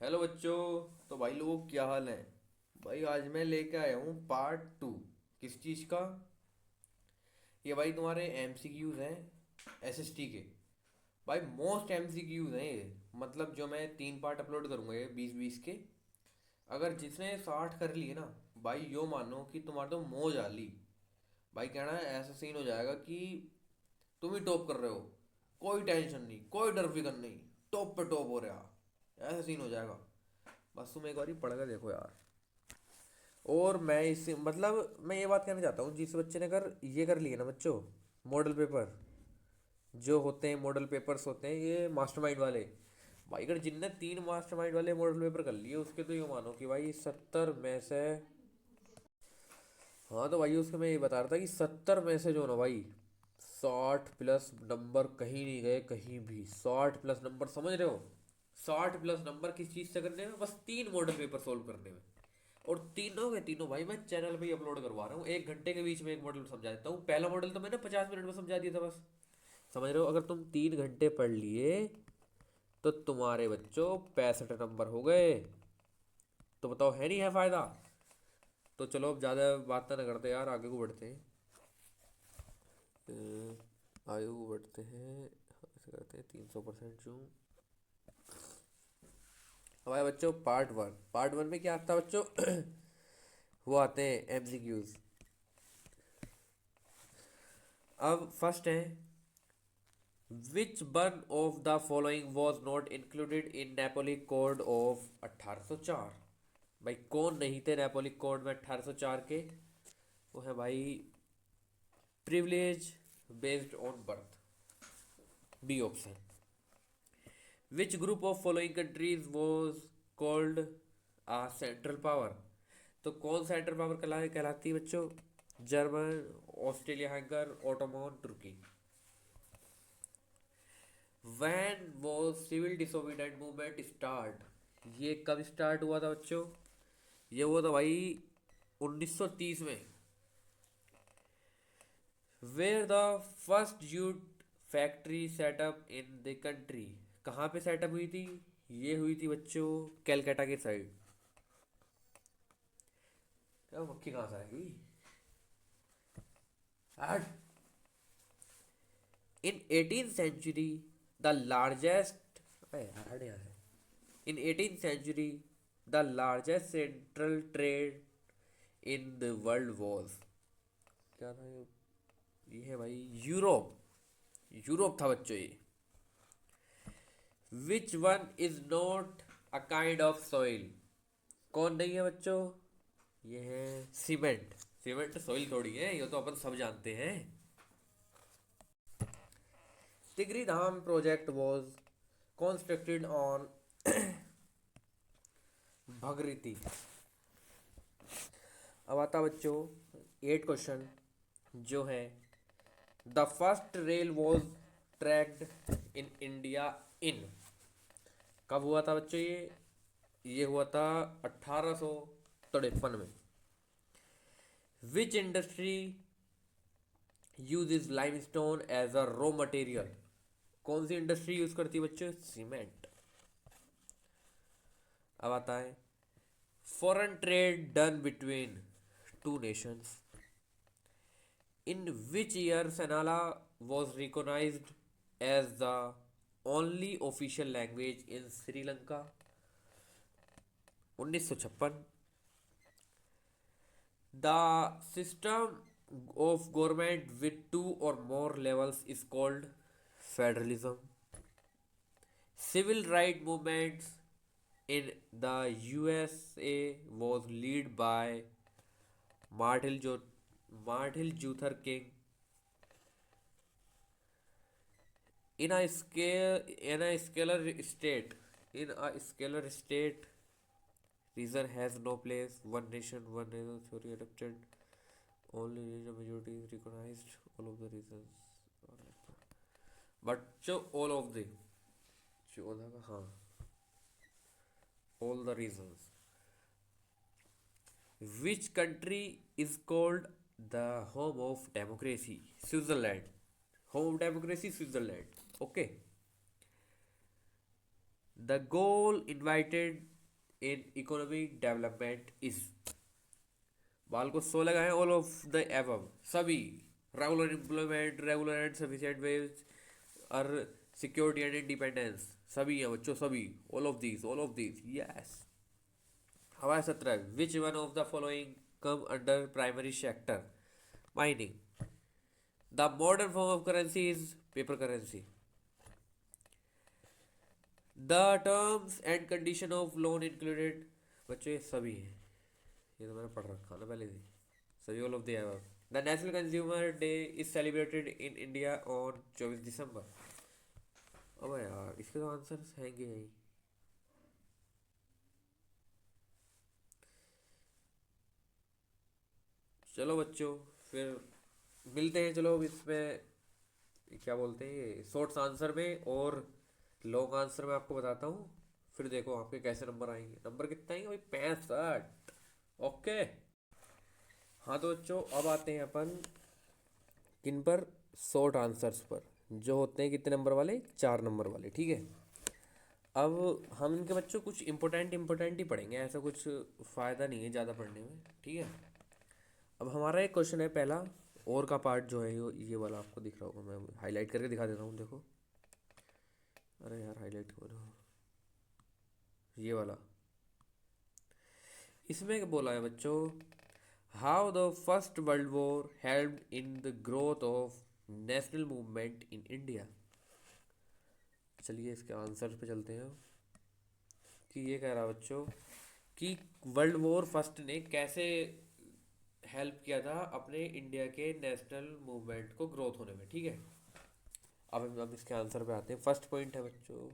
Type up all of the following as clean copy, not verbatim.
Hello बच्चों। तो भाई लोगों क्या हाल है। भाई आज मैं लेके आया हूँ पार्ट 2। किस चीज़ का। ये भाई तुम्हारे एमसीक्यूज हैं एसएसटी के। भाई मोस्ट एमसीक्यूज हैं ये। मतलब जो मैं 3 पार्ट अपलोड करूँगा ये 20-20 के। अगर जिसने 60 कर लिए ना, भाई यो मानो कि तुम्हारा तो मौज आ ली। भाई कहना है ऐसा सीन हो जाएगा कि तुम ही टॉप कर रहे हो। कोई टेंशन नहीं, कोई डर फिक्र नहीं। टॉप पे टॉप हो रहा, ऐसा सीन हो जाएगा। बस तुम एक बार पढ़ कर देखो यार। और मैं इस मतलब मैं ये बात कहना चाहता हूँ, जिस बच्चे ने अगर ये कर लिए ना बच्चों, मॉडल पेपर जो होते हैं, मॉडल पेपर्स होते हैं ये मास्टरमाइंड वाले। भाई अगर जिनने 3 मास्टरमाइंड वाले मॉडल पेपर कर लिए उसके तो ये मानो कि भाई 70 में से। हाँ तो भाई उसके मैं ये बता रहा था कि 70 में से जो ना भाई 60 प्लस नंबर कहीं नहीं गए कहीं भी। 60 प्लस नंबर समझ रहे हो। 60 प्लस नंबर किस चीज़ से करने में, बस 3 मॉडल पेपर सोल्व करने में। और तीनों के तीनों भाई मैं चैनल पे ही अपलोड करवा रहा हूँ। 1 घंटे के बीच में एक मॉडल समझा देता हूँ। पहला मॉडल तो मैंने 50 मिनट में समझा दिया था बस। समझ रहे हो, अगर तुम 3 घंटे पढ़ लिए तो तुम्हारे बच्चों 65 नंबर हो गए। तो बताओ है नहीं है फायदा। तो चलो अब ज़्यादा बात ना करते यार, आगे को बढ़ते हैं। आगे को बढ़ते हैं, ऐसे करते हैं 300% जूम। हमारे बच्चों पार्ट वन में क्या आता है बच्चों वो आते हैं एमसीक्यूज। अब फर्स्ट है, which one of the following was not included in Napoli code of 1804। भाई कौन नहीं थे नेपोली कोड में 1804 के। वो है भाई privilege based on birth, B option. Which group of following countries was called a central power. तो कौन सेंट्रल पावर कहलाती है बच्चों। जर्मन, ऑस्ट्रेलिया हंगर, ओटोमन, तुर्की। वैन वो सिविल डिसोबीडेंट मूवमेंट स्टार्ट, ये कब स्टार्ट हुआ था बच्चों। ये हुआ था भाई 1930 में। Where the first jute factory setup in the country, कहाँ पे सेटअप हुई थी। ये हुई थी बच्चों कैलकाटा के साइड। क्या मक्खी कहाँ से आएगी। इन 18th century the largest, in 18th century the largest central trade in the world was, क्या था ये है भाई यूरोप। यूरोप था बच्चों ये। Which one is not a kind of soil, कौन नहीं है बच्चों। ये है सीमेंट। सीमेंट सॉइल थोड़ी है, ये तो अपन सब जानते हैं। Tehri dam project was constructed on Bhagirathi. अब आता बच्चों 8 क्वेश्चन जो है, the first rail was tracked in India in, कब हुआ था बच्चों ये हुआ था 1853 में। Which industry use limestone as a raw material, कौन सी इंडस्ट्री यूज करती है बच्चों, सीमेंट। अब आता है foreign trade done between two nations, in which year Sinhala was recognised as the only official language in Sri Lanka, 1956। The system of government with 2 or more levels is called federalism. Civil rights movements in the USA was led by Martin, Martin Luther King. In a scalar state, in a scalar state, reason has no place. One nation, one nation theory adopted. Only regional majority is recognized. All of the reasons. But so all of the, हाँ, all the reasons. Which country is called the home of democracy? Switzerland. Home of democracy, Switzerland. Okay. The goal invited in economic development is, बाल को सो लगाए, all of the above, सभी, regular employment, regular and sufficient wage, और security and independence, सभी है बच्चों, सभी, ऑल ऑफ दीज, यस। हमारा 17, which one of the following come under primary sector, mining. The modern form of currency is paper currency. The terms and condition of loan included, बच्चों ये सभी है, ये तो मैंने पढ़ रखा ना पहले से, सभी, all of the above. The national consumer day is celebrated in India on 24 दिसंबर। अब यार इसके तो आंसर हैंगे यही। चलो बच्चों, फिर मिलते हैं, चलो इसमें क्या बोलते हैं, शॉर्ट्स आंसर में, और लॉन्ग आंसर में आपको बताता हूँ। फिर देखो आपके कैसे नंबर आएंगे, नंबर कितने आएंगे भाई, 65। ओके। हाँ तो बच्चों अब आते हैं अपन किन पर, शॉर्ट आंसर्स पर, जो होते हैं कितने नंबर वाले, 4 नंबर वाले, ठीक है। अब हम इनके बच्चों कुछ इंपॉर्टेंट ही पढ़ेंगे, ऐसा कुछ फ़ायदा नहीं है ज़्यादा पढ़ने में, ठीक है। अब हमारा एक क्वेश्चन है पहला, और का पार्ट जो है ये वाला आपको दिख रहा होगा, मैं हाईलाइट करके दिखा देता हूँ, देखो। अरे यार हाईलाइट करो, ये वाला। इसमें बोला है बच्चों, how the first world war helped in the growth of national movement in India. चलिए इसके आंसर पे चलते हैं, कि ये कह रहा है बच्चों कि वर्ल्ड वॉर फर्स्ट ने कैसे हेल्प किया था अपने इंडिया के नेशनल मूवमेंट को ग्रोथ होने में, ठीक है। अब इसके आंसर पे आते हैं। फर्स्ट पॉइंट है बच्चों,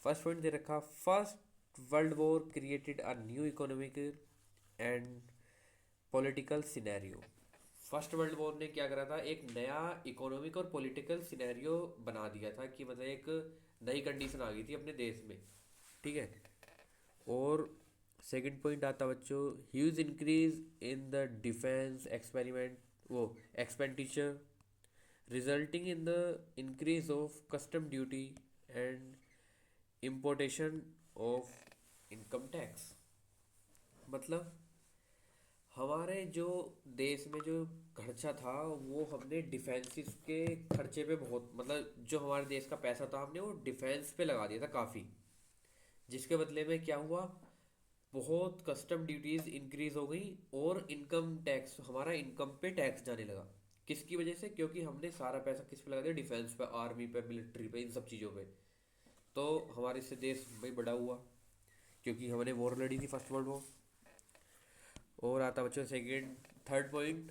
फर्स्ट पॉइंट दे रखा, first world war created a new economic and political scenario. First world war ने क्या करा था, एक नया इकोनॉमिक और पॉलिटिकल सिनेरियो बना दिया था, कि मतलब एक नई कंडीशन आ गई थी अपने देश में, ठीक है। और सेकंड पॉइंट आता बच्चों, huge increase in the defence experiment, वो expenditure, resulting in the increase of custom duty and importation of income tax. मतलब हमारे जो देश में जो खर्चा था, वो हमने डिफेंसिस के खर्चे पे बहुत, मतलब जो हमारे देश का पैसा था हमने वो डिफेंस पे लगा दिया था काफ़ी, जिसके बदले में क्या हुआ, बहुत कस्टम ड्यूटीज इंक्रीज हो गई, और इनकम टैक्स, हमारा इनकम पे टैक्स जाने लगा। किसकी वजह से, क्योंकि हमने सारा पैसा किस पे लगा दिया, डिफेंस पे, आर्मी पे, मिलिट्री पे, इन सब चीज़ों पे। तो हमारे से देश भाई बड़ा हुआ, क्योंकि हमने वॉर लड़ी थी, फर्स्ट वर्ल्ड वॉर। और आता बच्चों second, third point,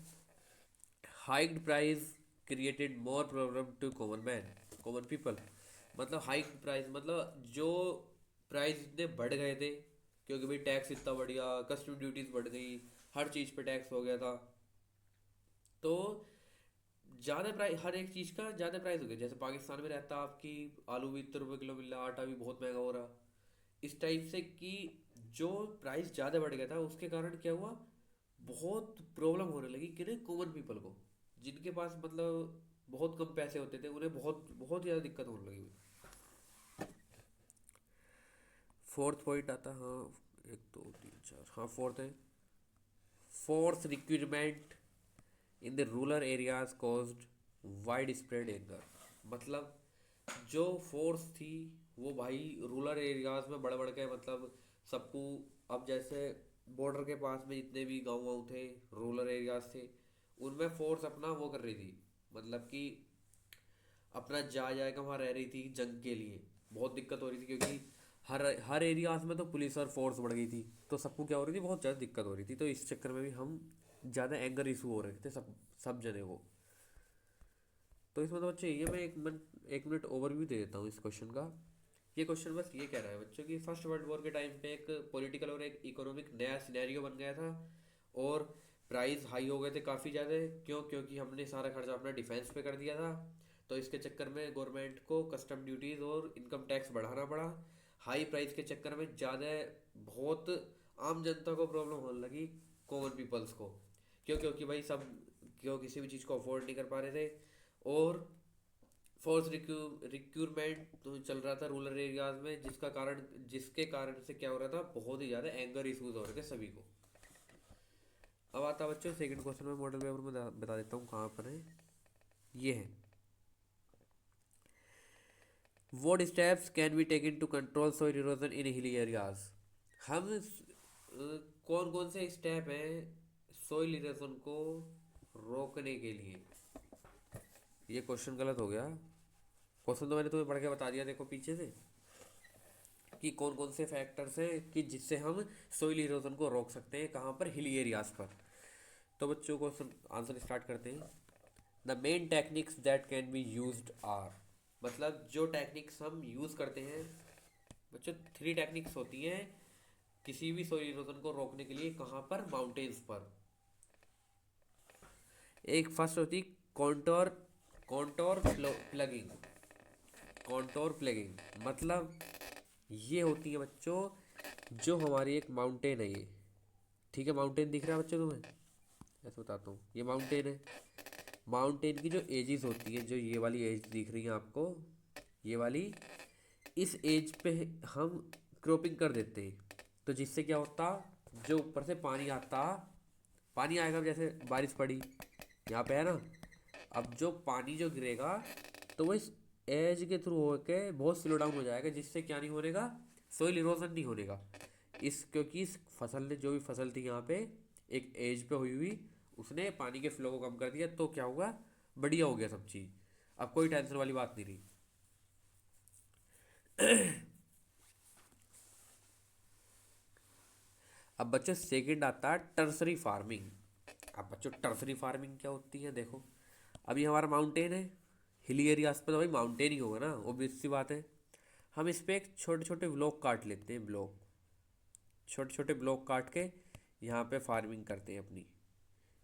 hiked price created more problem to common man, common people. मतलब हाइक्ड प्राइस, मतलब जो प्राइस इतने बढ़ गए थे, क्योंकि भाई टैक्स इतना बढ़ गया, कस्टम ड्यूटीज बढ़ गई, हर चीज़ पे टैक्स हो गया था, तो ज़्यादा प्राइस, हर एक चीज़ का ज़्यादा प्राइस हो गया। जैसे पाकिस्तान में रहता आपकी आलू भी इतने रुपये किलो मिल रहा, आटा भी बहुत महंगा हो रहा, इस टाइप से, कि जो प्राइस ज़्यादा बढ़ गया था उसके कारण क्या हुआ, बहुत प्रॉब्लम होने लगी कि कॉमन पीपल को, जिनके पास मतलब बहुत कम पैसे होते थे, उन्हें बहुत बहुत ज़्यादा दिक्कत होने लगी। फोर्थ पॉइंट आता, हाँ, एक दो तीन चार, हाँ फोर्थ है, fourth recruitment in the rural areas caused wide spread anger. मतलब जो फोर्स थी वो भाई रूरल एरियाज में बढ़ बढ़ के, मतलब सबको, अब जैसे बॉर्डर के पास में जितने भी गाँव वाँव थे, रूरल एरियाज थे, उनमें फोर्स अपना वो कर रही थी, मतलब कि अपना जा जाएगा वहाँ रह रही थी जंग के लिए। बहुत दिक्कत हो रही थी, क्योंकि हर हर एरियाज में तो पुलिस और फोर्स बढ़ गई थी, तो सबको क्या हो रही थी, बहुत ज़्यादा दिक्कत हो रही थी। तो इस चक्कर में भी हम ज़्यादा एंगर इशू हो रहे थे सब जने को। तो इसमें तो बच्चे ये मैं एक मिनट ओवरव्यू दे देता हूँ इस क्वेश्चन का। ये क्वेश्चन बस ये कह रहा है बच्चों कि फर्स्ट वर्ल्ड वॉर के टाइम पे एक पॉलिटिकल और एक इकोनॉमिक नया सिनेरियो बन गया था, और प्राइस हाई हो गए थे काफ़ी ज़्यादा। क्यों, क्योंकि हमने सारा खर्चा अपना डिफेंस पे कर दिया था, तो इसके चक्कर में गवर्नमेंट को कस्टम ड्यूटीज़ और इनकम टैक्स बढ़ाना पड़ा। हाई प्राइस के चक्कर में ज़्यादा, बहुत आम जनता को प्रॉब्लम होने लगी, कॉमन पीपल्स को। क्यों, क्योंकि भाई सब, क्यों किसी भी चीज़ को अफोर्ड नहीं कर पा रहे थे। और फोर्स रिक्रूटमेंट तो चल रहा था रूरल एरियाज में, जिसके कारण से क्या हो रहा था, बहुत ही ज़्यादा एंगर इश्यूज हो रहे थे सभी को। अब आता है बच्चों सेकंड क्वेश्चन में, मॉडल पेपर में बता देता हूँ कहाँ पर है। ये है, what steps can be taken to control soil erosion in hilly areas. हम कौन कौन से स्टेप हैं सॉइल इरोजन को रोकने के लिए। ये क्वेश्चन गलत हो गया, क्वेश्चन तो मैंने तुम्हें पढ़ के बता दिया, देखो पीछे से, कि कौन कौन से फैक्टर्स हैं कि जिससे हम सोइल इरोजन को रोक सकते हैं, कहाँ पर, हिली एरियाज पर। तो बच्चों को आंसर स्टार्ट करते हैं। The main techniques that can be used are, मतलब जो टेक्निक्स हम यूज़ करते हैं बच्चों, 3 टेक्निक्स होती हैं किसी भी सोइल इरोजन को रोकने के लिए, कहाँ पर, माउंटेन्स पर। एक फर्स्ट होती contour contour plugging. Contour plugging मतलब ये होती है बच्चों, जो हमारी एक माउंटेन है ये, ठीक है, माउंटेन दिख रहा है बच्चों तुम्हें, ऐसे बताता हूँ, ये माउंटेन है। माउंटेन की जो एजेस होती है, जो ये वाली एज दिख रही है आपको, ये वाली, इस एज पे हम क्रॉपिंग कर देते हैं। तो जिससे क्या होता, जो ऊपर से पानी आता, पानी आएगा, जैसे बारिश पड़ी यहाँ पे है ना, अब जो पानी जो गिरेगा, तो वो इस एज के थ्रू होके बहुत स्लो डाउन हो जाएगा, जिससे क्या नहीं होनेगा, सोइल इरोजन नहीं होनेगा। क्योंकि इस फसल ने, जो भी फसल थी यहाँ पे एक एज पे हुई हुई, उसने पानी के फ्लो को कम कर दिया, तो क्या होगा, बढ़िया हो गया सब चीज़, अब कोई टेंशन वाली बात नहीं रही। अब बच्चों सेकंड आता है टर्सरी फार्मिंग। अब बच्चों टर्सरी फार्मिंग क्या होती है, देखो, अभी हमारा माउंटेन है, हिली एरियाज पर तो भाई माउंटेन ही होगा ना, ऑब्वियस सी बात है। हम इस पे एक छोटे छोटे ब्लॉक काट लेते हैं, ब्लॉक, छोटे छोटे ब्लॉक काट के यहाँ पे फार्मिंग करते हैं अपनी।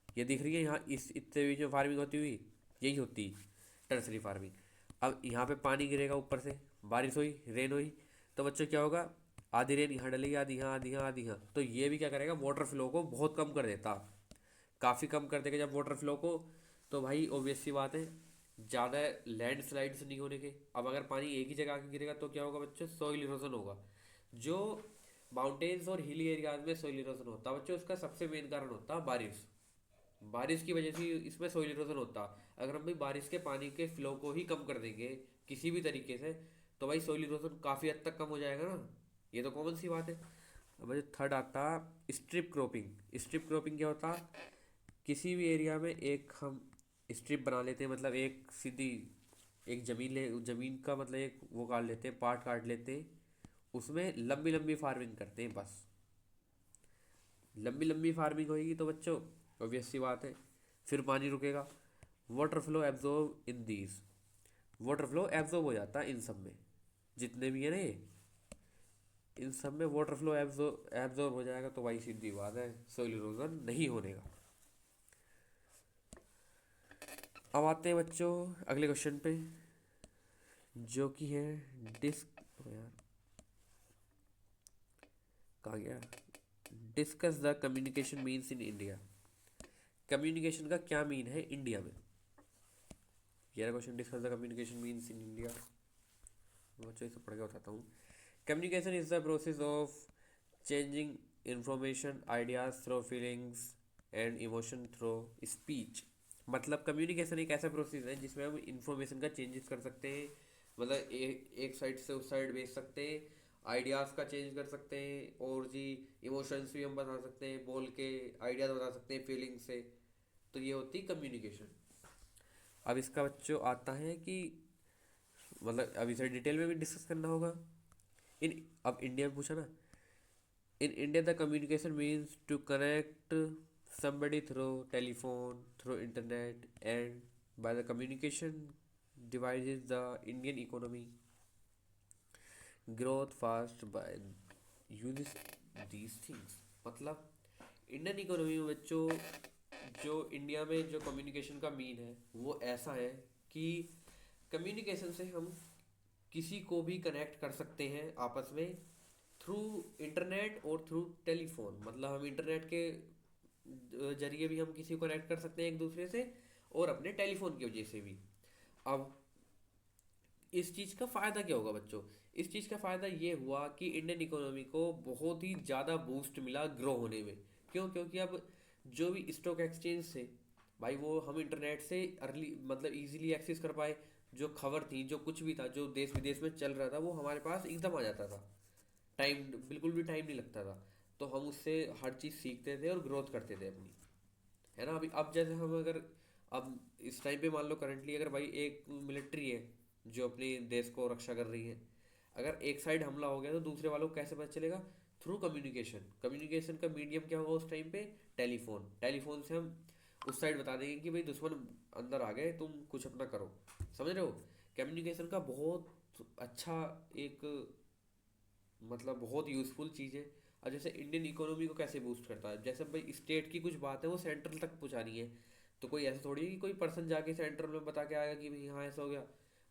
ये दिख रही है यहाँ, इस इतने बीच में फार्मिंग होती हुई, यही होती है टर्सरी फार्मिंग। अब यहाँ पे पानी गिरेगा ऊपर से, बारिश हुई, रेन हुई, तो बच्चों क्या होगा, आधी रेन यहाँ डलेगी, आधी यहाँ, आधी यहाँ, आधी यहाँ, तो ये भी क्या करेगा, वाटर फ्लो को बहुत कम कर देता, काफ़ी कम कर देगा जब वाटर फ्लो को। तो भाई ऑब्वियस सी बात है, ज़्यादा लैंड स्लाइड्स नहीं होने के। अब अगर पानी एक ही जगह आके गिरेगा तो क्या होगा बच्चों, सॉइल इरोजन होगा। जो माउंटेन्स और हिली एरियाज में सॉइल इरोजन होता है बच्चों, उसका सबसे मेन कारण होता है बारिश। बारिश की वजह से इसमें सॉइल इरोजन होता है। अगर हम भाई बारिश के पानी के फ्लो को ही कम कर देंगे किसी भी तरीके से, तो भाई सॉइल इरोजन काफ़ी हद तक कम हो जाएगा ना, ये तो कॉमन सी बात है। अब जो थर्ड आता स्ट्रिप क्रॉपिंग। स्ट्रिप क्रॉपिंग क्या होता, किसी भी एरिया में एक हम स्ट्रिप बना लेते हैं, मतलब एक सीधी एक ज़मीन का मतलब एक वो काट लेते हैं, पार्ट काट लेते हैं, उसमें लंबी लंबी फार्मिंग करते हैं बस। लंबी लंबी फार्मिंग होगी तो बच्चों ऑब्वियस सी बात है, फिर पानी रुकेगा, water flow absorb in these, water flow absorb हो जाता है इन सब में, जितने भी है ना ये, इन सब में वाटर फ्लो एब्जॉर्ब हो जाएगा, तो भाई सीधी बात है, सोइल इरोजन नहीं होने का। अब आते हैं बच्चों अगले क्वेश्चन पे, जो कि है डिस्क, यार कहाँ गया, discuss the communication means in India. Communication का क्या मीन है इंडिया में, ये question, discuss the communication means in India. बच्चों इसे पढ़ के बताता हूँ। Communication is the process of changing information, ideas through feelings and emotion through speech. मतलब कम्युनिकेशन एक ऐसा प्रोसेस है जिसमें हम इंफॉर्मेशन का चेंजेस कर सकते हैं, मतलब एक साइड से उस साइड भेज सकते हैं, आइडियाज़ का चेंज कर सकते हैं, और जी इमोशंस भी हम बता सकते हैं, बोल के आइडियाज़ बता सकते हैं फीलिंग से। तो ये होती कम्युनिकेशन। अब इसका बच्चों आता है कि मतलब अब इसे डिटेल में भी डिस्कस करना होगा। इन अब इंडिया में पूछा ना, in India the communication means to connect somebody through telephone, through internet, and by the communication devices the Indian economy growth fast by uses these things। मतलब इंडियन इकोनॉमी में बच्चों, जो इंडिया में जो कम्युनिकेशन का मीन है वो ऐसा है कि कम्युनिकेशन से हम किसी को भी कनेक्ट कर सकते हैं आपस में, थ्रू इंटरनेट और थ्रू टेलीफोन। मतलब हम इंटरनेट के जरिए भी हम किसी को कनेक्ट कर सकते हैं एक दूसरे से, और अपने टेलीफोन की वजह से भी। अब इस चीज़ का फ़ायदा क्या होगा बच्चों? इस चीज़ का फ़ायदा ये हुआ कि इंडियन इकोनॉमी को बहुत ही ज़्यादा बूस्ट मिला ग्रो होने में। क्यों? क्योंकि अब जो भी स्टॉक एक्सचेंज थे भाई, वो हम इंटरनेट से अर्ली मतलब इजीली एक्सेस कर पाए। जो खबर थी, जो कुछ भी था, जो देश विदेश में चल रहा था, वो हमारे पास एकदम आ जाता था। टाइम, बिल्कुल भी टाइम नहीं लगता था। तो हम उससे हर चीज़ सीखते थे और ग्रोथ करते थे अपनी, है ना। अभी अब जैसे हम अगर अब इस टाइम पे मान लो करंटली अगर भाई एक मिलिट्री है जो अपने देश को रक्षा कर रही है, अगर एक साइड हमला हो गया तो दूसरे वालों को कैसे पता चलेगा? Through communication. कम्युनिकेशन का मीडियम क्या होगा उस टाइम पे? टेलीफोन। टेलीफोन से हम उस साइड बता देंगे कि भाई दुश्मन अंदर आ गए, तुम कुछ अपना करो। समझ रहे हो? कम्युनिकेशन का बहुत अच्छा एक मतलब बहुत यूज़फुल चीज़ है। और जैसे इंडियन इकोनॉमी को कैसे बूस्ट करता है, जैसे भाई स्टेट की कुछ बात है वो सेंट्रल तक पहुंचानी है, तो कोई ऐसा थोड़ी है कि कोई पर्सन जाके सेंट्रल में बता के आएगा कि भाई हाँ ऐसा हो गया।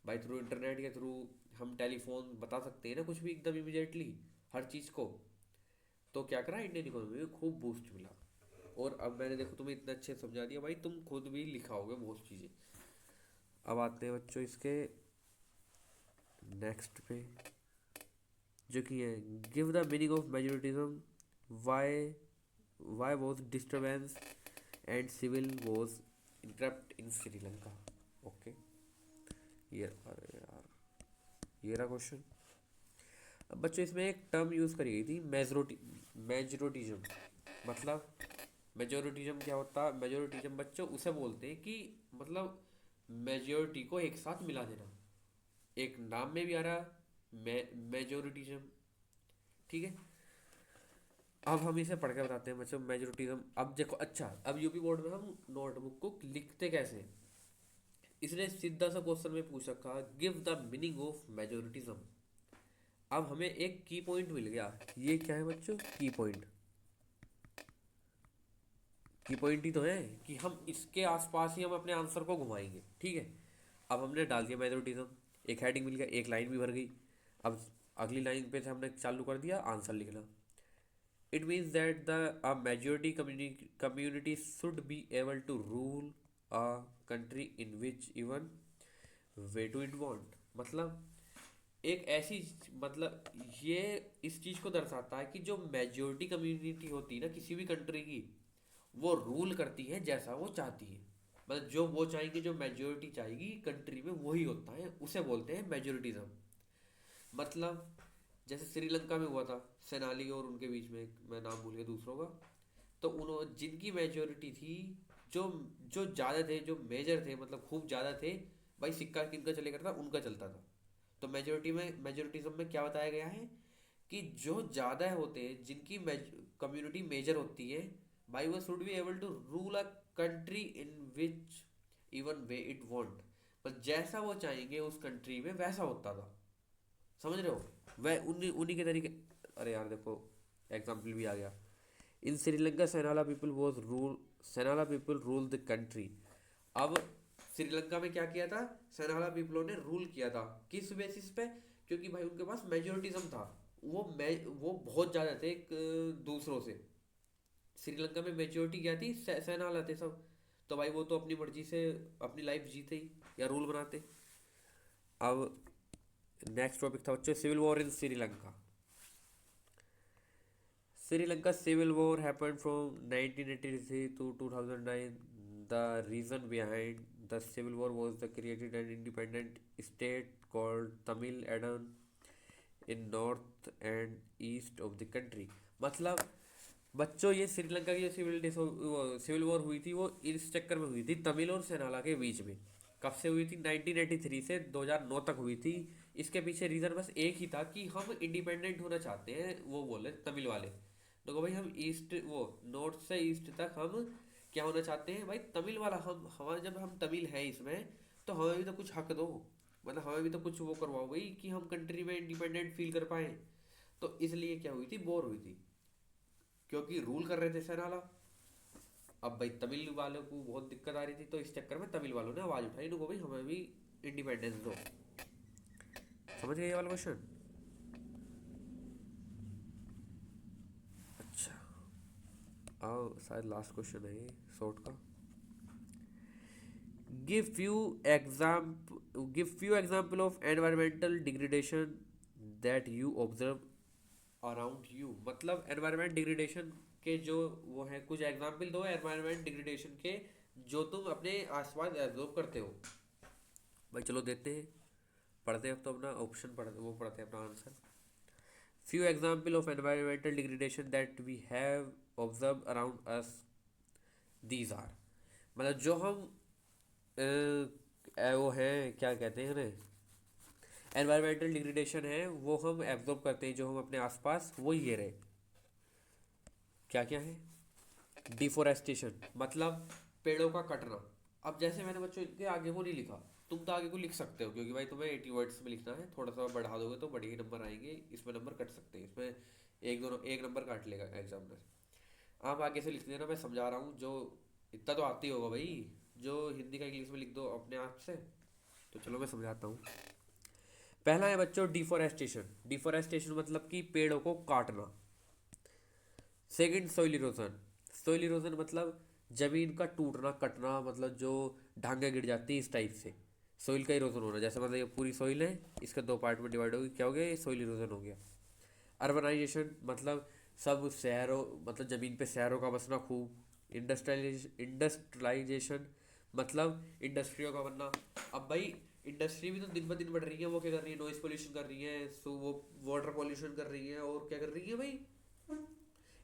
भाई थ्रू इंटरनेट के थ्रू हम टेलीफोन बता सकते हैं ना कुछ भी एकदम इमिडिएटली, हर चीज़ को। तो क्या करा, इंडियन इकोनॉमी में खूब बूस्ट मिला। और अब मैंने देखो तुम्हें इतना अच्छे से समझा दिया भाई, तुम खुद भी लिखाओगे बहुत चीज़ें। अब आते हैं बच्चों इसके नेक्स्ट पे, जो कि है give the meaning of majoritism, why why was disturbance and civil was interrupt in Sri Lanka. Okay, ये अरे यार, ये रहा क्वेश्चन। अब बच्चों इसमें एक टर्म यूज़ करी गई थी, मेजोरिटिज्म। मतलब मेजोरिटिज्म क्या होता है? मेजोरिटिज्म बच्चों उसे बोलते हैं कि मतलब मेजोरिटी को एक साथ मिला देना। एक नाम में भी आ रहा मेजोरिटिज्म, ठीक है। अब हम इसे पढ़ के बताते हैं बच्चों मेजोरिटिज्म। अब देखो, अच्छा अब यूपी बोर्ड में हम नोटबुक को लिखते कैसे हैं? इसने सीधा सा क्वेश्चन में पूछ रखा, गिव द मीनिंग ऑफ मेजोरिटिज्म। अब हमें एक की पॉइंट मिल गया। ये क्या है बच्चों? की पॉइंट। की पॉइंट ही तो है कि हम इसके आसपास ही हम अपने आंसर को घुमाएंगे, ठीक है। अब हमने डाल दिया मेजोरिटिज्म, एक हेडिंग मिल गया, एक लाइन भी भर गई। अब अगली लाइन पे से हमने चालू कर दिया आंसर लिखना। It means that a majority community should be able to rule a country in which even way to it want। मतलब एक ऐसी मतलब ये इस चीज़ को दर्शाता है कि जो मेजोरिटी कम्युनिटी होती है ना किसी भी कंट्री की, वो रूल करती है जैसा वो चाहती है। मतलब जो वो चाहेंगे, जो मेजोरिटी चाहेगी कंट्री में वही होता है, उसे बोलते हैं मेजोरिटिज्म। मतलब जैसे श्रीलंका में हुआ था सेनाली और उनके बीच में, मैं नाम भूल गया दूसरों का। तो उन्होंने जिनकी मेजोरिटी थी, जो जो ज़्यादा थे, जो मेजर थे, मतलब खूब ज़्यादा थे, भाई सिक्का किनका चले करता, उनका चलता था। तो मेजोरिटिज्म में क्या बताया गया है कि जो ज़्यादा होते हैं, जिनकी कम्युनिटी मेजर होती है, भाई वो should be able to rule a country in which even way it want. पर जैसा वो चाहेंगे उस कंट्री में वैसा होता था। समझ रहे हो? वह उन्हीं उन्हीं के तरीके। अरे यार देखो, एग्जाम्पल भी आ गया। In Sri Lanka Sinhala people rule the country. अब श्रीलंका में क्या किया था? सेनाला पीपलों ने रूल किया था। किस बेसिस पे? क्योंकि भाई उनके पास मेजोरिटिज्म था। वो बहुत ज़्यादा थे एक दूसरों से। श्रीलंका में मेजोरिटी क्या थी? सेनाला थे सब। तो भाई वो तो अपनी मर्जी से अपनी लाइफ जीते ही या रूल बनाते। अब नेक्स्ट टॉपिक था बच्चों civil war in Sri Lanka. Sri Lanka civil war happened from 1983 to 2009. The reason behind the civil war was the created an independent state called Tamil Nadu in north and east of the country। मतलब बच्चों ये श्रीलंका की जो civil war हुई थी वो इस चक्कर में हुई थी, तमिल और सेनाला के बीच में। कब से हुई थी? 1983 से 2009 तक हुई थी। इसके पीछे रीज़न बस एक ही था कि हम इंडिपेंडेंट होना चाहते हैं, वो बोले तमिल वाले। तो भाई हम ईस्ट वो नॉर्थ से ईस्ट तक हम क्या होना चाहते हैं भाई? तमिल वाला। हम हमारे जब हम तमिल हैं इसमें, तो हमें भी तो कुछ हक दो। मतलब हमें भी तो कुछ वो करवाओ भाई कि हम कंट्री में इंडिपेंडेंट फील कर पाए। तो इसलिए क्या हुई थी? वॉर हुई थी, क्योंकि रूल कर रहे थे सेनाला। अब भाई तमिल वालों को बहुत दिक्कत आ रही थी, तो इस चक्कर में तमिल वालों ने आवाज़ उठाई, इनको भाई हमें भी इंडिपेंडेंस दो। समझ गए ये वाला क्वेश्चन? अच्छा, आओ शायद लास्ट क्वेश्चन है ये शॉर्ट का। Give few exam give few example of environmental degradation that you observe around you. मतलब एनवायरमेंट डिग्रेडेशन के जो वो है, कुछ एग्जाम्पल दो एनवायरमेंट डिग्रेडेशन के जो तुम अपने आसपास एब्जॉर्व करते हो। भाई चलो देते हैं, पढ़ते हैं तो अपना ऑप्शन पढ़ते, वो पढ़ते हैं अपना answer. Few example of environmental degradation that we have observe around us, these are. मतलब जो हम वो है क्या कहते हैं उन्हें, एनवायरमेंटल डिग्रेडेशन है वो हम एब्जॉर्ब करते हैं जो हम अपने आसपास, वो ये रहे। क्या क्या है? डिफोरेस्टेशन मतलब पेड़ों का कटना। अब जैसे मैंने बच्चों इनके आगे को नहीं लिखा, तुम तो आगे को लिख सकते हो क्योंकि भाई तुम्हें 80 वर्ड्स में लिखना है, थोड़ा सा बढ़ा दोगे तो बढ़िया नंबर आएंगे, इसमें नंबर कट सकते हैं, इसमें एक नंबर काट लेगा एग्जामिनर। आप आगे से लिख देना, मैं समझा रहा हूँ, जो इतना तो आती होगा भाई, जो हिंदी का इंग्लिश में लिख दो अपने आप से। तो चलो मैं समझाता हूँ। पहला है बच्चों डिफोरेस्टेशन। डिफोरेस्टेशन मतलब कि पेड़ों को काटना। Second soil erosion. Soil erosion मतलब जमीन का टूटना कटना, मतलब जो ढांगे गिर जाती है इस टाइप से सॉइल का इरोजन होना। जैसे मतलब ये पूरी सॉइल है, इसका दो पार्ट में डिवाइड होगी, क्या हो गया? ये सॉइल इरोजन हो गया। अर्बनाइजेशन मतलब सब शहरों, मतलब ज़मीन पे शहरों का बसना खूब। इंडस्ट्रियलाइजेशन मतलब इंडस्ट्रियों का बनना। अब भाई इंडस्ट्री भी तो दिन ब दिन बढ़ रही है, वो क्या कर रही है? नॉइस पोल्यूशन कर रही है, सो वो वाटर पोल्यूशन कर रही है, और क्या कर रही है भाई?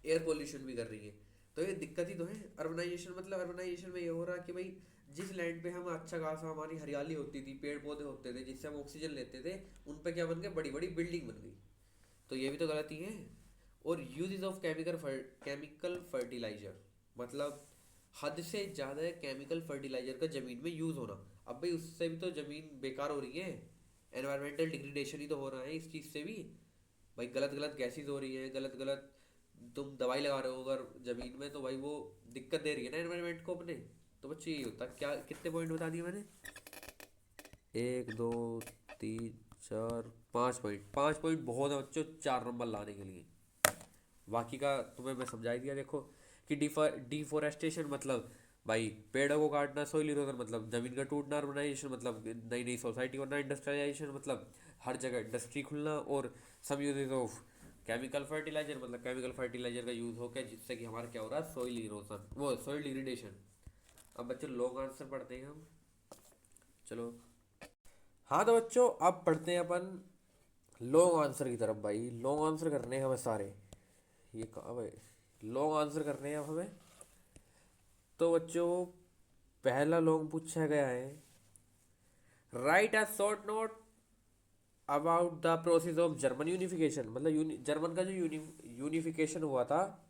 एयर पोल्यूशन भी कर रही है। तो ये दिक्कत ही तो है। अर्बनाइजेशन मतलब अर्बनाइजेशन में ये हो रहा है कि भाई जिस लैंड पे हम अच्छा खासा हमारी हरियाली होती थी, पेड़ पौधे होते थे जिससे हम ऑक्सीजन लेते थे, उन पे क्या बन गया? बड़ी बड़ी बिल्डिंग बन गई। तो ये भी तो गलती है। और यूज ऑफ केमिकल फर्टिलाइजर मतलब हद से ज़्यादा केमिकल फर्टिलाइजर का ज़मीन में यूज़ होना। अब भाई उससे भी तो ज़मीन बेकार हो रही है, एनवायरमेंटल डिग्रेडेशन ही तो हो रहा है इस चीज़ से भी। भाई गलत गलत गैसेज हो रही है, गलत गलत तुम दवाई लगा रहे हो अगर ज़मीन में, तो भाई वो दिक्कत दे रही है ना एनवायरमेंट को अपने। तो बच्चे यही होता है। क्या कितने पॉइंट बता दिए मैंने? एक दो तीन चार पाँच पॉइंट। पाँच पॉइंट बहुत है बच्चों चार नंबर लाने के लिए। बाकी का तुम्हें मैं समझा ही दिया। देखो कि डिफोरेस्टेशन मतलब भाई पेड़ों को काटना, सोइल इरोजन मतलब जमीन का टूटना, अर्बनाइजेशन मतलब नई नई सोसाइटी बनना, इंडस्ट्रियलाइजेशन मतलब हर जगह इंडस्ट्री खुलना, और some uses of chemical fertiliser मतलब केमिकल फर्टिलाइजर का यूज़ हो गया जिससे कि हमारा क्या हो रहा है? सोइल इरोजन, वो सोइल डिग्रेडेशन। अब बच्चों लॉन्ग आंसर पढ़ते हैं हम। चलो हाँ तो बच्चों अब पढ़ते हैं अपन लॉन्ग आंसर की तरफ। भाई लॉन्ग आंसर करने हैं हमें सारे। ये कहाँ भाई? लॉन्ग आंसर करने हैं अब हमें। तो बच्चों पहला लॉन्ग पूछा गया है, right a short note about the process of German unification. मतलब जर्मन का जो यूनिफिकेशन हुआ था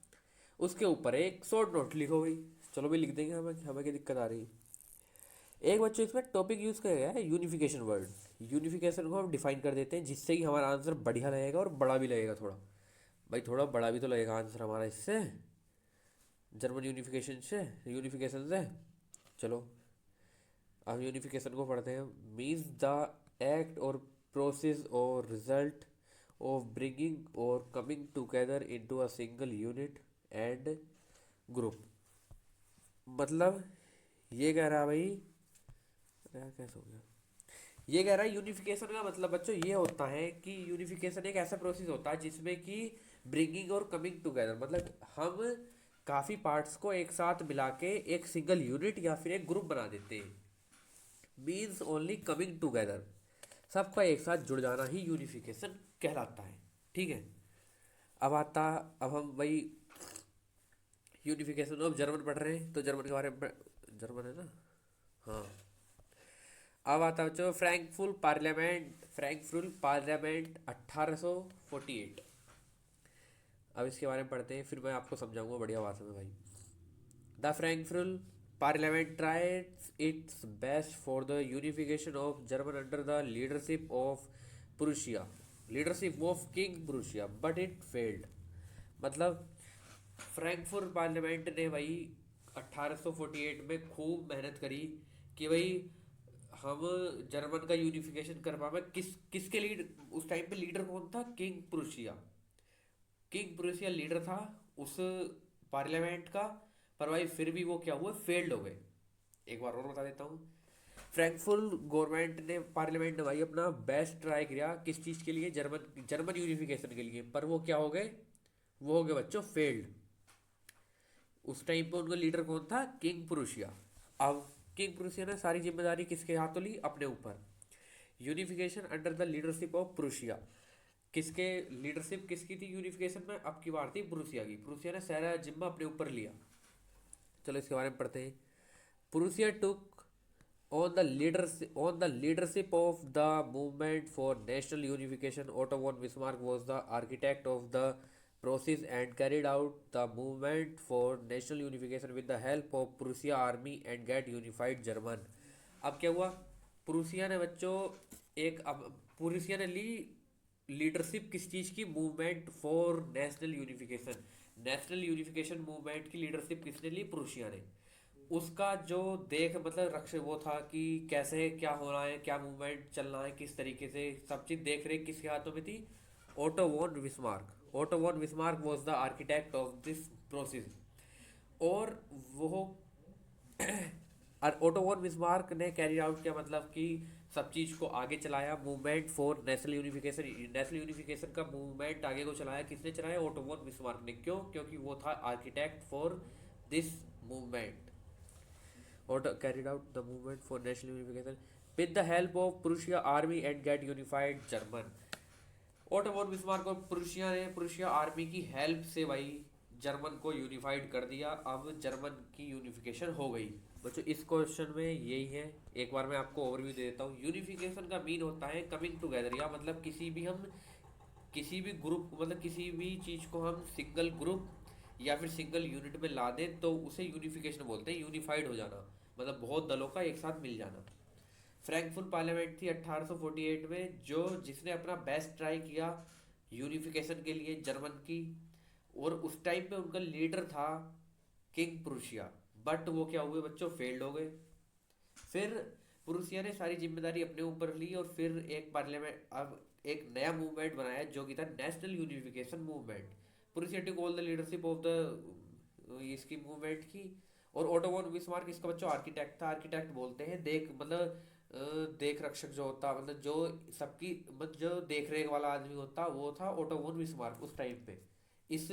उसके ऊपर एक शॉर्ट नोट लिखो भाई। चलो भाई लिख देंगे, हमें हमें क्या दिक्कत आ रही है। एक बच्चों इसमें टॉपिक यूज़ किया गया है यूनिफिकेशन वर्ड। यूनिफिकेशन को हम डिफाइन कर देते हैं जिससे कि हमारा आंसर बढ़िया लगेगा और बड़ा भी लगेगा थोड़ा। भाई थोड़ा बड़ा भी तो लगेगा आंसर हमारा इससे, जर्मन यूनिफिकेशन से। चलो अब यूनिफिकेशन को पढ़ते हैं। मीन्स द एक्ट और प्रोसेस और रिजल्ट ऑफ ब्रिंगिंग और coming together into a single unit and group. मतलब ये कह रहा है भाई, यार कैसे हो गया? ये कह रहा है यूनिफिकेशन का मतलब बच्चों ये होता है कि यूनिफिकेशन एक ऐसा प्रोसेस होता है जिसमें कि ब्रिंगिंग और कमिंग टुगेदर मतलब हम काफ़ी पार्ट्स को एक साथ मिला के एक सिंगल यूनिट या फिर एक ग्रुप बना देते हैं। मीन्स ओनली कमिंग टुगेदर, सबका एक साथ जुड़ जाना ही यूनिफिकेशन कहलाता है। ठीक है। अब आता, अब हम वही यूनिफिकेशन ऑफ जर्मन पढ़ रहे हैं तो जर्मन के बारे में जर्मन है ना। हाँ अब आता है बच्चों फ्रैंकफुर्ट पार्लियामेंट 1848। अब इसके बारे में पढ़ते हैं फिर मैं आपको समझाऊंगा बढ़िया भाषा में भाई। The Frankfurt parliament tried its best for the unification of German under the leadership of king Prussia but it failed. मतलब फ्रैंकफुर्ट पार्लियामेंट ने भाई 1848 में खूब मेहनत करी कि भाई हम जर्मन का यूनिफिकेशन कर पाए। किसके लीड उस टाइम पे लीडर कौन था? किंग प्रुशिया लीडर था उस पार्लियामेंट का। पर भाई फिर भी वो क्या हुआ? फेल्ड हो गए। एक बार और बता देता हूँ। फ्रैंकफुर्ट गवर्नमेंट ने पार्लियामेंट ने भाई अपना बेस्ट ट्राई किया किस चीज़ के लिए, जर्मन जर्मन यूनिफिकेशन के लिए, पर वो क्या हो गए, वो हो गए बच्चों फेल्ड। उस टाइम पे उनका लीडर कौन था, किंग प्रुशिया। अब किंग प्रुशिया ने सारी जिम्मेदारी किसके हाथों ली, अपने ऊपर। Unification under the leadership of Prussia, किसके लीडरशिप किसकी थी यूनिफिकेशन में, अब की बार थी प्रुशिया की। प्रुशिया ने सारा जिम्मा अपने ऊपर लिया। चलो इसके बारे में पढ़ते हैं। Prussia took on the leadership of the movement for national unification. Otto von Bismarck was the architect of the process and carried out the movement for national unification with the help of Prussia army and get unified German. अब क्या हुआ, Prussia ने बच्चों एक अब Prussia ने ली leadership किस चीज़ की, movement for national unification. National unification movement की लीडरशिप किसने ली, प्रूसिया ने। उसका जो देख मतलब रक्ष वो था कि कैसे क्या हो रहा है, क्या मूवमेंट चल रहा है, किस तरीके से सब चीज़ देख रेख किसके हाथों में थी, Otto von Bismarck. Otto von Bismarck was the architect of this process. और वो और ओटो वॉन बिस्मार्क ने कैरी आउट किया, मतलब कि सब चीज़ को आगे चलाया, movement for national unification. National unification का मूवमेंट आगे को चलाया, किसने चलाया, ओटो वॉन बिस्मार्क ने। क्यों, क्योंकि वो था architect for this movement. Otto carried out the movement for national unification with the help of Prussia army and get unified German. Otto von Bismarck और प्रुशिया ने प्रुशिया आर्मी की help से भाई जर्मन को यूनिफाइड कर दिया। अब German की यूनिफिकेशन हो गई। बच्चों इस क्वेश्चन में यही है, एक बार मैं आपको ओवरव्यू दे देता हूँ। यूनिफिकेशन का मीन होता है कमिंग टुगेदर, या मतलब किसी भी ग्रुप मतलब किसी भी चीज़ को हम सिंगल ग्रुप या फिर सिंगल यूनिट में ला दें तो उसे यूनिफिकेशन बोलते हैं। यूनिफाइड हो जाना मतलब बहुत दलों का एक साथ मिल जाना। फ्रैंकफुर्ट पार्लियामेंट थी 1848 में, जो जिसने अपना बेस्ट ट्राई किया यूनिफिकेशन के लिए जर्मन की। और उस टाइम पे उनका लीडर था किंग प्रुशिया, बट वो क्या हुए बच्चों, फेल्ड हो गए। फिर प्रुशिया ने सारी जिम्मेदारी अपने ऊपर ली और फिर एक पार्लियामेंट अब एक नया मूवमेंट बनाया जो कि था national unification movement. Prussia took all the leadership of the इसकी मूवमेंट की। और ओटो वॉन बिस्मार्क इसका बच्चों आर्किटेक्ट था। आर्किटेक्ट बोलते हैं देख मतलब देख रक्षक जो होता, मतलब जो सबकी मतलब जो देख रेख वाला आदमी होता, वो था ओटो वॉन बिस्मार्क उस टाइम पे इस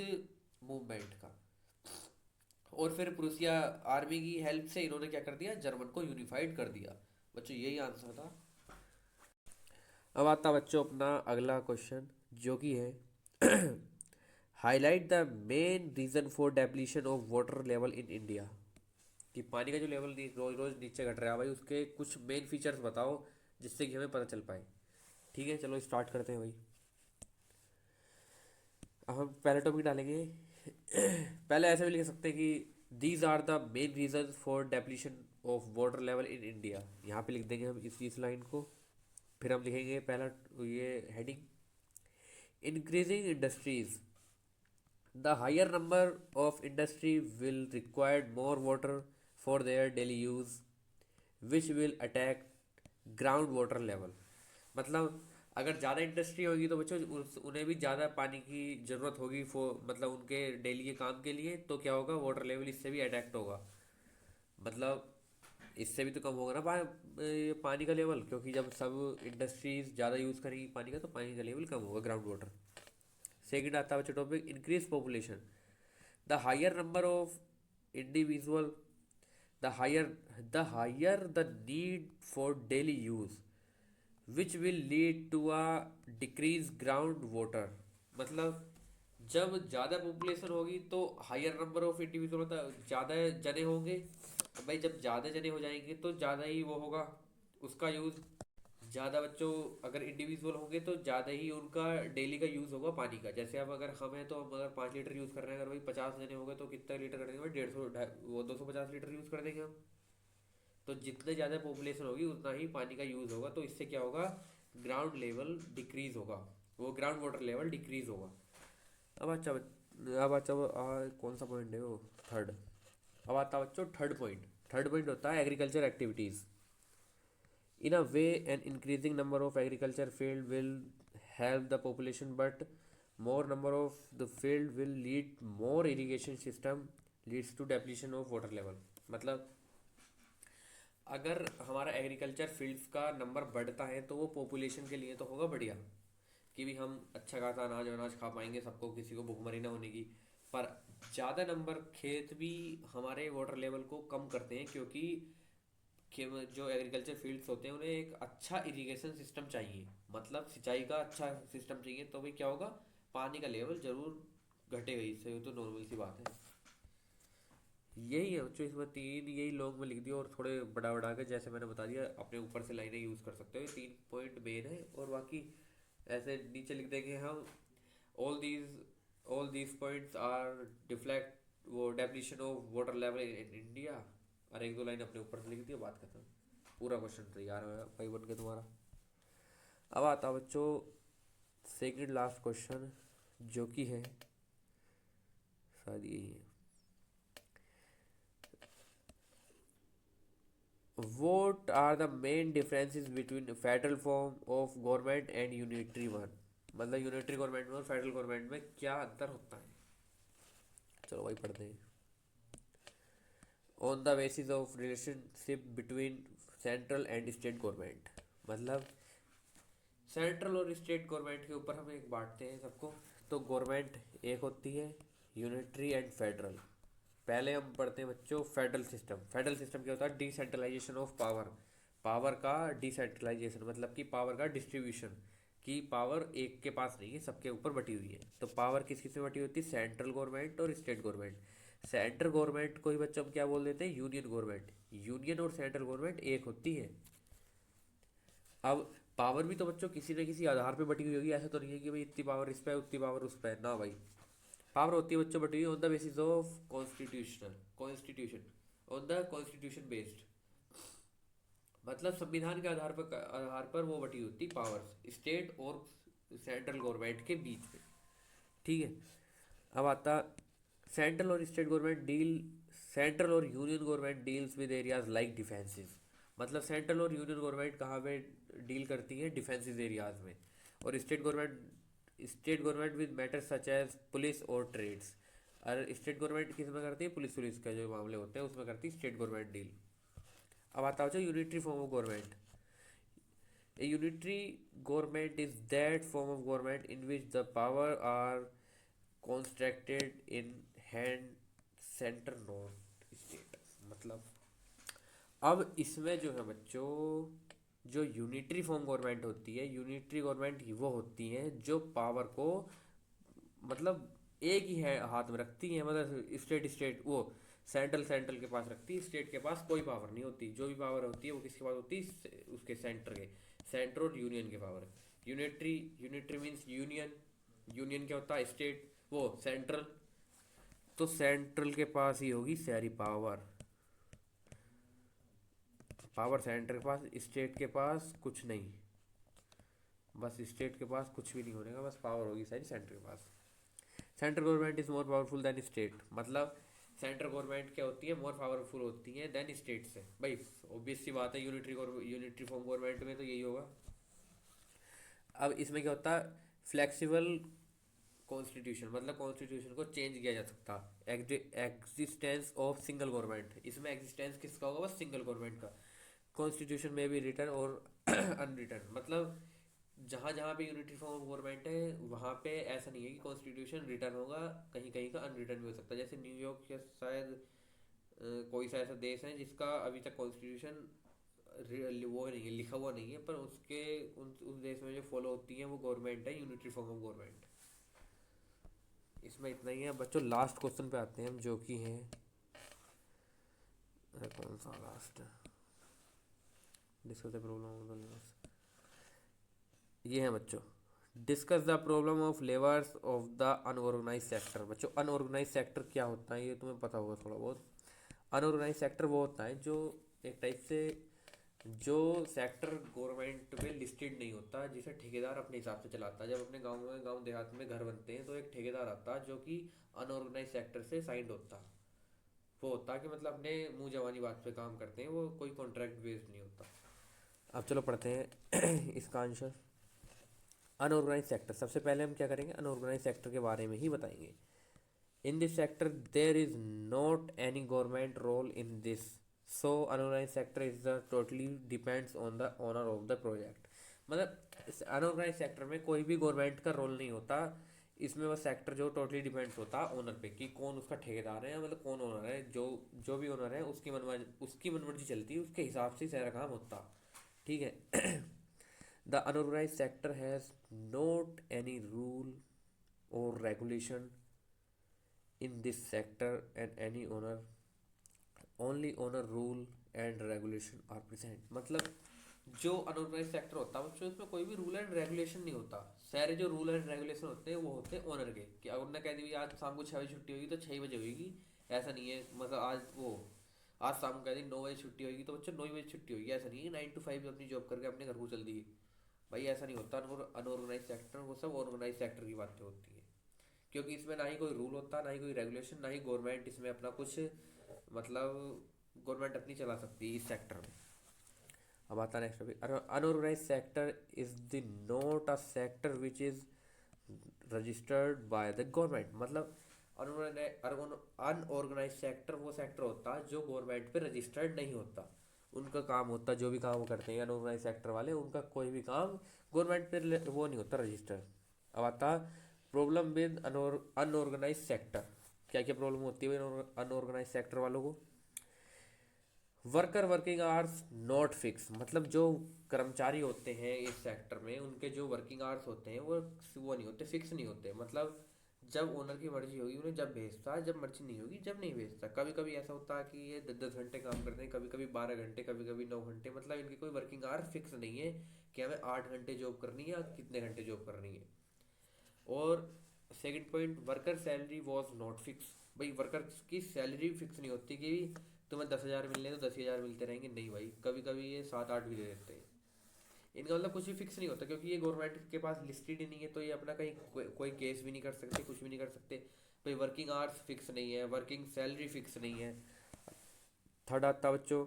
मूवमेंट का। और फिर प्रूसिया आर्मी की हेल्प से इन्होंने क्या कर दिया, जर्मन को यूनिफाइड कर दिया। बच्चों यही आंसर था। अब आता बच्चों अपना अगला क्वेश्चन जो कि है highlight the main reason for depletion of water level in India. कि पानी का जो लेवल रोज रोज नीचे घट रहा है भाई, उसके कुछ मेन फीचर्स बताओ जिससे कि हमें पता चल पाए। ठीक है चलो स्टार्ट करते हैं भाई। अब हम पहले टॉपिक डालेंगे। पहले ऐसे भी लिख सकते हैं कि these are the main reason for depletion of water level in India. यहाँ पे लिख देंगे हम इस लाइन को। फिर हम लिखेंगे पहला ये heading, increasing industries. The higher number of industry will required more water for their daily use which will attack ground water level. मतलब अगर ज़्यादा इंडस्ट्री होगी तो बच्चों उन्हें भी ज़्यादा पानी की ज़रूरत होगी मतलब उनके डेली के काम के लिए, तो क्या होगा, वाटर लेवल इससे भी अटैक्ट होगा। मतलब इससे भी तो कम होगा ना ये पानी का लेवल, क्योंकि जब सब इंडस्ट्रीज ज़्यादा यूज़ करेंगी पानी का तो पानी का लेवल कम होगा, ग्राउंड वाटर। सेकेंड आता है बच्चों topic, increase population. The higher number of individual the higher the higher the need for daily use which will lead to a decrease ground water। मतलब जब ज़्यादा पॉपुलेशन होगी तो हायर नंबर ऑफ इंडिविजुअल होता है, ज़्यादा जने होंगे तो भाई जब ज़्यादा जने हो जाएंगे तो ज़्यादा ही वो होगा उसका यूज़। ज़्यादा बच्चों अगर इंडिविजुअल होंगे तो ज़्यादा ही उनका डेली का यूज़ होगा पानी का। जैसे अब अगर हम हैं तो हम अगर 5 लीटर यूज़ कर रहे हैं, अगर भाई 50 जने हो गए तो कितना लीटर कर देंगे भाई, 150 वो 250 लीटर यूज़ कर देंगे हम। तो जितने ज़्यादा पॉपुलेशन होगी उतना ही पानी का यूज़ होगा, तो इससे क्या होगा, ग्राउंड लेवल डिक्रीज होगा, वो ग्राउंड वाटर लेवल डिक्रीज होगा। अब अच्छा कौन सा पॉइंट है वो, थर्ड। अब आता है बच्चों थर्ड पॉइंट। थर्ड पॉइंट होता है agriculture activities. In a way an increasing number of agriculture field will help the population but more number of the field will lead more irrigation system leads to depletion of water level। मतलब अगर हमारा agriculture fields का number बढ़ता है तो वो population के लिए तो होगा बढ़िया, कि भी हम अच्छा खासा अनाज वनाज खा पाएंगे, सबको किसी को भूखमरी ना होने की। पर ज़्यादा नंबर खेत भी हमारे वाटर लेवल को कम करते हैं, क्योंकि जो एग्रीकल्चर फील्ड्स होते हैं उन्हें एक अच्छा इरिगेशन सिस्टम चाहिए, मतलब सिंचाई का अच्छा सिस्टम चाहिए, तो भाई क्या होगा, पानी का लेवल जरूर घटेगा, इससे तो नॉर्मल सी बात है। यही है बच्चों, इसमें तीन यही लॉन्ग में लिख दिया और थोड़े बड़ा बड़ा के, जैसे मैंने बता दिया, अपने ऊपर से लाइनें यूज़ कर सकते हो, ये 3 पॉइंट मेन है, और बाकी ऐसे नीचे लिख देंगे हम, all these all these points are deflect वो definition of water level in India, और एक दो लाइन अपने ऊपर से लिख दिया, बात खत्म। पूरा क्वेश्चन तैयार है भाई बन के तुम्हारा। अब आता बच्चों सेकंड लास्ट क्वेश्चन, जो कि है शायद यही है। What are the main differences between federal form of government and unitary one, मतलब यूनिटरी गवर्नमेंट में और फेडरल गवर्नमेंट में क्या अंतर होता है। चलो भाई पढ़ते हैं। On the basis of relationship between central and state government, मतलब सेंट्रल और स्टेट गवर्नमेंट के ऊपर हम एक बांटते हैं सबको। तो गवर्नमेंट एक होती है यूनिटरी एंड फेडरल। पहले हम पढ़ते हैं बच्चों फेडरल सिस्टम। फेडरल सिस्टम क्या होता है, डिसेंट्रलाइजेशन ऑफ पावर, पावर का डिसेंट्रलाइजेशन, मतलब कि पावर का डिस्ट्रीब्यूशन, कि पावर एक के पास नहीं है, सबके ऊपर बटी हुई है। तो पावर किस किस में बटी होती है, सेंट्रल गवर्नमेंट और स्टेट गवर्नमेंट। सेंट्रल गवर्नमेंट को ही बच्चों हम क्या बोल देते हैं, यूनियन गवर्नमेंट। यूनियन और सेंट्रल गवर्नमेंट एक होती है। अब पावर भी तो बच्चों किसी न किसी आधार पे बटी हुई होगी, ऐसा तो नहीं है कि भाई इतनी पावर इस पे उतनी पावर उस पे, ना भाई। पावर होती है बच्चों बटी हुई on the basis of constitution, on the constitution based, मतलब संविधान के आधार पर वो बटी होती पावर्स स्टेट और सेंट्रल गवर्नमेंट के बीच में। ठीक है। अब आता सेंट्रल और स्टेट गवर्नमेंट डील, सेंट्रल और union government deals with areas like defences, मतलब सेंट्रल और यूनियन गवर्नमेंट कहाँ पे डील करती है, डिफेंसेस एरियाज में। और state government with matters such as police और ट्रेड्स। और स्टेट गवर्नमेंट किस में करती है, पुलिस पुलिस का जो मामले होते हैं उसमें करती है स्टेट गवर्नमेंट डील। अब आता हो unitary form of government. A unitary government is that form of government in which the power are concentrated in hand center not state, मतलब अब इसमें जो है बच्चों, जो यूनिटरी फॉर्म गवर्नमेंट होती है, यूनिटरी गवर्नमेंट वो होती है जो पावर को मतलब एक ही है हाथ में रखती है, मतलब स्टेट स्टेट वो सेंट्रल सेंट्रल के पास रखती है, स्टेट के पास कोई पावर नहीं होती। जो भी पावर होती है वो किसके पास होती है, उसके सेंटर के, सेंटर और यूनियन के power. Unitary unitary means union, union क्या होता है, स्टेट, वो सेंट्रल, तो सेंट्रल के पास ही होगी सारी पावर, पावर सेंटर के पास, स्टेट के पास कुछ नहीं, बस स्टेट के पास कुछ भी नहीं होने का, बस पावर होगी सारी सेंटर के पास। Central government is more powerful than state, मतलब सेंट्रल गवर्नमेंट क्या होती है, मोर पावरफुल होती है देन स्टेट से। भाई ऑब्वियस सी बात है, यूनिटरी फॉर्म गवर्नमेंट में तो यही होगा। अब इसमें क्या होता है, फ्लेक्सिबल कॉन्स्टिट्यूशन, मतलब कॉन्स्टिट्यूशन को चेंज किया जा सकता। एग्जिस्टेंस ऑफ सिंगल गवर्नमेंट, इसमें एग्जिस्टेंस किसका होगा, बस सिंगल गवर्नमेंट का। कॉन्स्टिट्यूशन में भी रिटर्न और अनरिटर्न, मतलब जहाँ जहाँ पे यूनिटी फॉर्म ऑफ गवर्नमेंट है वहाँ पे ऐसा नहीं है कि कॉन्स्टिट्यूशन रिटर्न होगा, कहीं कहीं का अनरिटर्न भी हो सकता है। जैसे न्यूयॉर्क या शायद कोई सा ऐसा देश है जिसका अभी तक कॉन्स्टिट्यूशन वो नहीं है, लिखा हुआ नहीं है, पर उसके उस देश में जो फॉलो होती है वो गवर्नमेंट है यूनिटरी फॉर्म ऑफ गवर्नमेंट। इसमें इतना ही है बच्चों। लास्ट क्वेश्चन पे आते हैं हम, जो कि है कौन सा लास्ट, डिस्कस द प्रॉब्लम, ये है बच्चों, discuss the problem of labours of the unorganised sector. बच्चों अनऑर्गेनाइज सेक्टर क्या होता है ये तुम्हें पता होगा थोड़ा बहुत। अनऑर्गेनाइज सेक्टर वो होता है जो एक टाइप से जो सेक्टर गवर्नमेंट में लिस्टेड नहीं होता, जिसे ठेकेदार अपने हिसाब से चलाता है। जब अपने गांव देहात में घर बनते हैं तो एक ठेकेदार आता है जो कि अनऑर्गेनाइज सेक्टर से साइंड होता है। वो होता है कि मतलब अपने मुंह जवानी बात पे काम करते हैं, वो कोई कॉन्ट्रैक्ट बेस्ड नहीं होता। अब चलो पढ़ते हैं इसका आंसर। अनऑर्गेनाइज सेक्टर, सबसे पहले हम क्या करेंगे, अनऑर्गेनाइज सेक्टर के बारे में ही बताएंगे। In this sector there is not any government role in this so unorganise sector is the totally depends on the owner of the project. मतलब अनऑर्गेनाइज सेक्टर में कोई भी गवर्नमेंट का रोल नहीं होता। इसमें वो सेक्टर जो टोटली डिपेंड्स होता है ओनर पे कि कौन उसका ठेकेदार है, मतलब कौन ओनर है। जो जो भी ओनर है उसकी मनमर्जी चलती है, उसके हिसाब से सारा काम होता। ठीक है। The unorganised sector has not any rule और regulation in this sector and any owner only owner rule and regulation are present. मतलब जो अनऑर्गेनाइज सेक्टर होता है बच्चों, उसमें कोई भी रूल एंड रेगुलेशन नहीं होता। सारे जो रूल एंड रेगुलेशन होते हैं वो होते हैं ओनर के, कि अगर उन्होंने कह दी आज शाम को 6 बजे छुट्टी होगी तो 6 बजे होगी। ऐसा नहीं है मतलब आज शाम को कह दी 9 बजे छुट्टी होगी तो बच्चों 9 बजे छुट्टी होगी। ऐसा नहीं है 9 to 5 अपनी जॉब करके अपने घर को चल दी। भाई ऐसा नहीं होता। अनऑर्गेनाइज सेक्टर, वो सब ऑर्गेनाइज सेक्टर की बातें होती है, क्योंकि इसमें ना ही कोई रूल होता, ना ही कोई रेगुलेशन, ना ही गवर्नमेंट इसमें अपना कुछ मतलब गवर्नमेंट अपनी चला सकती है इस सेक्टर में। अब आता है next topic. Unorganise sector is the not a sector which is registered by the government. मतलब अनऑर्गेनाइज सेक्टर वो सेक्टर होता है जो गवर्नमेंट पे रजिस्टर्ड नहीं होता। उनका काम होता, जो भी काम वो करते हैं अनऑर्गेनाइज सेक्टर वाले, उनका कोई भी काम गवर्नमेंट पे वो नहीं होता रजिस्टर। अब आता प्रॉब्लम विद अनऑर्गेनाइज सेक्टर। क्या क्या प्रॉब्लम होती है अनऑर्गेनाइज सेक्टर वालों को? Working hours not fix. मतलब जो कर्मचारी होते हैं इस सेक्टर में, उनके जो वर्किंग आवर्स होते हैं वो नहीं होते, फिक्स नहीं होते। मतलब जब ओनर की मर्जी होगी उन्हें जब भेजता है, जब मर्जी नहीं होगी जब नहीं भेजता। कभी कभी ऐसा होता है कि ये 10 10 घंटे काम करते हैं, कभी कभी 12 घंटे, कभी कभी 9 घंटे। मतलब इनकी कोई वर्किंग आवर फिक्स नहीं है कि हमें 8 घंटे जॉब करनी है या कितने घंटे जॉब करनी है। और second point, worker salary was not fix. भाई वर्कर की सैलरी फिक्स नहीं होती कि तुम्हें 10,000 मिलने तो 10,000 मिलते रहेंगे। नहीं भाई, कभी कभी ये 7 8 भी दे देते हैं। इनका मतलब कुछ भी फिक्स नहीं होता, क्योंकि ये गवर्नमेंट के पास लिस्टेड ही नहीं है, तो ये अपना कहीं कोई केस भी नहीं कर सकते, कुछ भी नहीं कर सकते। भाई वर्किंग आवर्स फिक्स नहीं है, वर्किंग सैलरी फिक्स नहीं है। थर्ड आता बच्चों,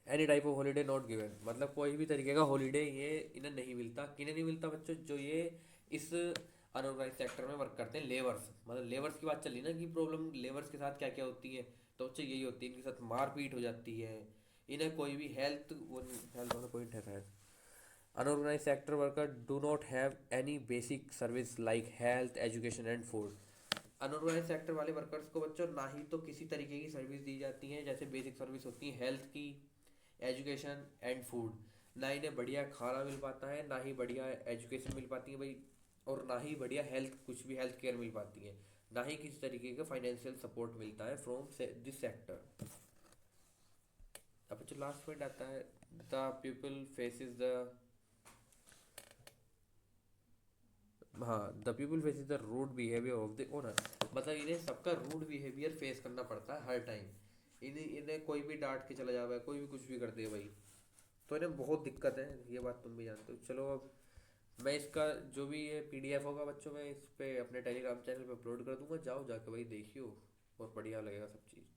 any type of holiday not given. मतलब कोई भी तरीके का हॉलीडे ये इन्हें नहीं मिलता। किन्हें नहीं मिलता बच्चों? जो ये इस अनऑर्गेनाइज सेक्टर में वर्क करते हैं, लेबर्स। मतलब लेबर्स की बात चली ना कि प्रॉब्लम लेबर्स के साथ क्या क्या होती है, तो बच्चों यही होती है, इनके साथ मारपीट हो जाती है। इन्हें कोई भी हेल्थ वाला पॉइंट है शायद। Unorganise sector worker do not have any basic service like health education and food. Unorganise sector वाले वर्कर्स को बच्चों ना ही तो किसी तरीके की सर्विस दी जाती है, जैसे बेसिक सर्विस होती है हेल्थ की, एजुकेशन एंड फूड। ना इन्हें बढ़िया खाना मिल पाता है, ना ही बढ़िया एजुकेशन मिल पाती है भाई, और ना ही बढ़िया हेल्थ, कुछ भी हेल्थ केयर मिल पाती है। ना ही किसी तरीके का फाइनेंशियल सपोर्ट मिलता है फ्रॉम दिस सेक्टर। अब जो लास्ट पॉइंट आता है, द पीपल फेसेस द हाँ the people faces the rude behaviour of the owner. मतलब इन्हें सबका रूड बिहेवियर फेस करना पड़ता है हर टाइम। इन्हें इन्हें कोई भी डांट के चला जाए, कोई भी कुछ भी कर दे भाई, तो इन्हें बहुत दिक्कत है। ये बात तुम भी जानते हो। चलो अब मैं इसका जो भी ये पीडीएफ होगा बच्चों, मैं इस पे अपने टेलीग्राम चैनल पे अपलोड कर दूंगा, जाओ जाके भाई देखियो, बहुत बढ़िया लगेगा सब चीज़।